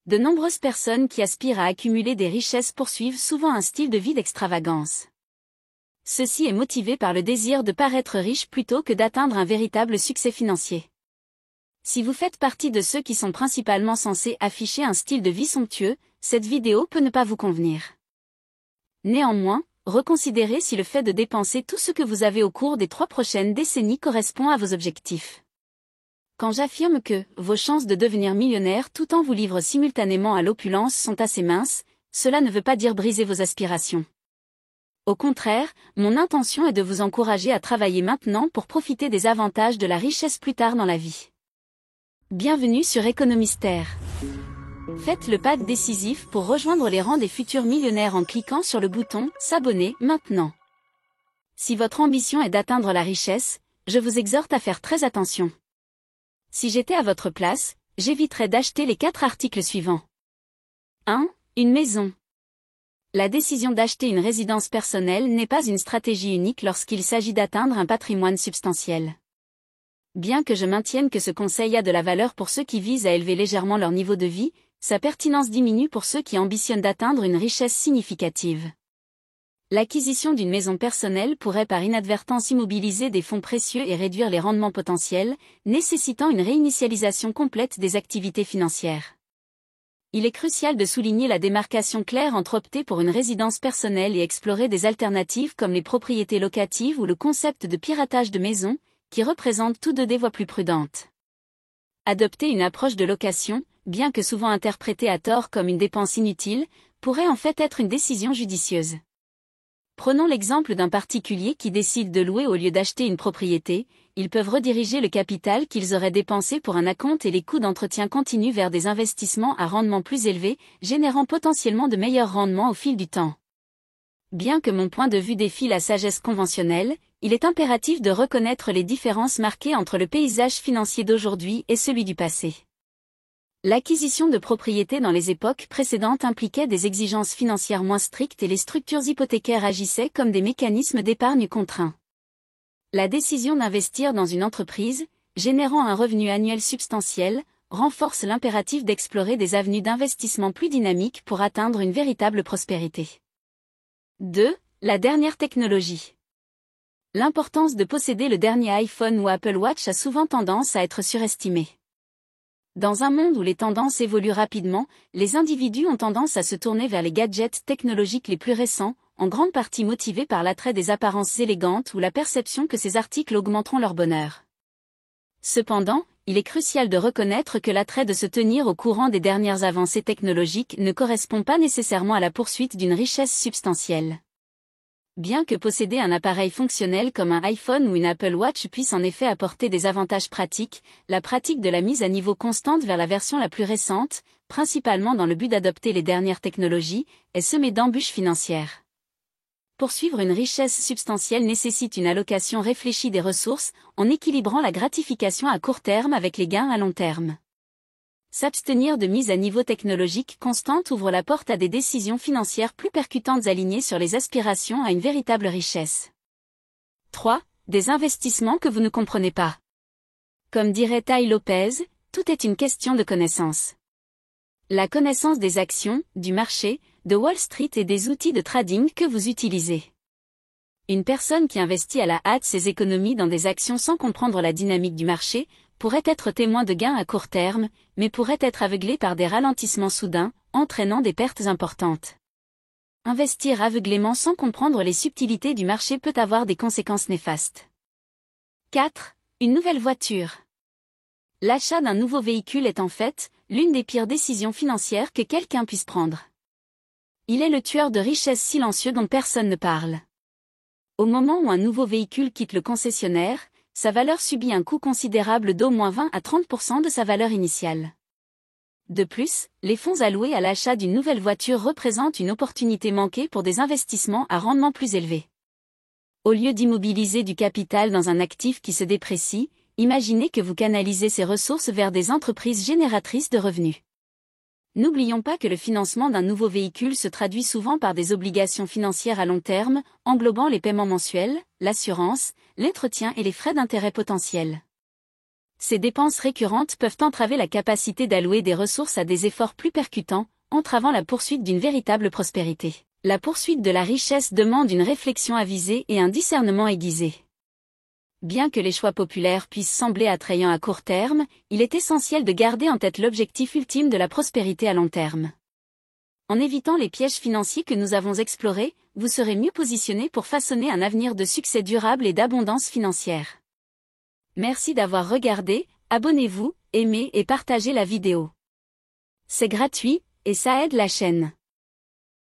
De nombreuses personnes qui aspirent à accumuler des richesses poursuivent souvent un style de vie d'extravagance. Ceci est motivé par le désir de paraître riche plutôt que d'atteindre un véritable succès financier. Si vous faites partie de ceux qui sont principalement censés afficher un style de vie somptueux, cette vidéo peut ne pas vous convenir. Néanmoins, reconsidérez si le fait de dépenser tout ce que vous avez au cours des 3 prochaines décennies correspond à vos objectifs. Quand j'affirme que vos chances de devenir millionnaire tout en vous livrant simultanément à l'opulence sont assez minces, cela ne veut pas dire briser vos aspirations. Au contraire, mon intention est de vous encourager à travailler maintenant pour profiter des avantages de la richesse plus tard dans la vie. Bienvenue sur Économistère. Faites le pas décisif pour rejoindre les rangs des futurs millionnaires en cliquant sur le bouton « S'abonner » maintenant. Si votre ambition est d'atteindre la richesse, je vous exhorte à faire très attention. Si j'étais à votre place, j'éviterais d'acheter les 4 articles suivants. 1. Une maison. La décision d'acheter une résidence personnelle n'est pas une stratégie unique lorsqu'il s'agit d'atteindre un patrimoine substantiel. Bien que je maintienne que ce conseil a de la valeur pour ceux qui visent à élever légèrement leur niveau de vie, sa pertinence diminue pour ceux qui ambitionnent d'atteindre une richesse significative. L'acquisition d'une maison personnelle pourrait par inadvertance immobiliser des fonds précieux et réduire les rendements potentiels, nécessitant une réinitialisation complète des activités financières. Il est crucial de souligner la démarcation claire entre opter pour une résidence personnelle et explorer des alternatives comme les propriétés locatives ou le concept de piratage de maison, qui représentent tous deux des voies plus prudentes. Adopter une approche de location, bien que souvent interprétée à tort comme une dépense inutile, pourrait en fait être une décision judicieuse. Prenons l'exemple d'un particulier qui décide de louer au lieu d'acheter une propriété. Ils peuvent rediriger le capital qu'ils auraient dépensé pour un acompte et les coûts d'entretien continu vers des investissements à rendement plus élevé, générant potentiellement de meilleurs rendements au fil du temps. Bien que mon point de vue défie la sagesse conventionnelle, il est impératif de reconnaître les différences marquées entre le paysage financier d'aujourd'hui et celui du passé. L'acquisition de propriétés dans les époques précédentes impliquait des exigences financières moins strictes et les structures hypothécaires agissaient comme des mécanismes d'épargne contraints. La décision d'investir dans une entreprise, générant un revenu annuel substantiel, renforce l'impératif d'explorer des avenues d'investissement plus dynamiques pour atteindre une véritable prospérité. 2. La dernière technologie. L'importance de posséder le dernier iPhone ou Apple Watch a souvent tendance à être surestimée. Dans un monde où les tendances évoluent rapidement, les individus ont tendance à se tourner vers les gadgets technologiques les plus récents, en grande partie motivés par l'attrait des apparences élégantes ou la perception que ces articles augmenteront leur bonheur. Cependant, il est crucial de reconnaître que l'attrait de se tenir au courant des dernières avancées technologiques ne correspond pas nécessairement à la poursuite d'une richesse substantielle. Bien que posséder un appareil fonctionnel comme un iPhone ou une Apple Watch puisse en effet apporter des avantages pratiques, la pratique de la mise à niveau constante vers la version la plus récente, principalement dans le but d'adopter les dernières technologies, est semée d'embûches financières. Poursuivre une richesse substantielle nécessite une allocation réfléchie des ressources, en équilibrant la gratification à court terme avec les gains à long terme. S'abstenir de mise à niveau technologique constante ouvre la porte à des décisions financières plus percutantes alignées sur les aspirations à une véritable richesse. 3. Des investissements que vous ne comprenez pas. Comme dirait Tai Lopez, tout est une question de connaissance. La connaissance des actions, du marché, de Wall Street et des outils de trading que vous utilisez. Une personne qui investit à la hâte ses économies dans des actions sans comprendre la dynamique du marché, pourrait être témoin de gains à court terme, mais pourrait être aveuglé par des ralentissements soudains, entraînant des pertes importantes. Investir aveuglément sans comprendre les subtilités du marché peut avoir des conséquences néfastes. 4. Une nouvelle voiture. L'achat d'un nouveau véhicule est en fait l'une des pires décisions financières que quelqu'un puisse prendre. Il est le tueur de richesses silencieux dont personne ne parle. Au moment où un nouveau véhicule quitte le concessionnaire, sa valeur subit un coût considérable d'au moins 20 à 30% de sa valeur initiale. De plus, les fonds alloués à l'achat d'une nouvelle voiture représentent une opportunité manquée pour des investissements à rendement plus élevé. Au lieu d'immobiliser du capital dans un actif qui se déprécie, imaginez que vous canalisez ces ressources vers des entreprises génératrices de revenus. N'oublions pas que le financement d'un nouveau véhicule se traduit souvent par des obligations financières à long terme, englobant les paiements mensuels, l'assurance, l'entretien et les frais d'intérêt potentiels. Ces dépenses récurrentes peuvent entraver la capacité d'allouer des ressources à des efforts plus percutants, entravant la poursuite d'une véritable prospérité. La poursuite de la richesse demande une réflexion avisée et un discernement aiguisé. Bien que les choix populaires puissent sembler attrayants à court terme, il est essentiel de garder en tête l'objectif ultime de la prospérité à long terme. En évitant les pièges financiers que nous avons explorés, vous serez mieux positionné pour façonner un avenir de succès durable et d'abondance financière. Merci d'avoir regardé, abonnez-vous, aimez et partagez la vidéo. C'est gratuit, et ça aide la chaîne.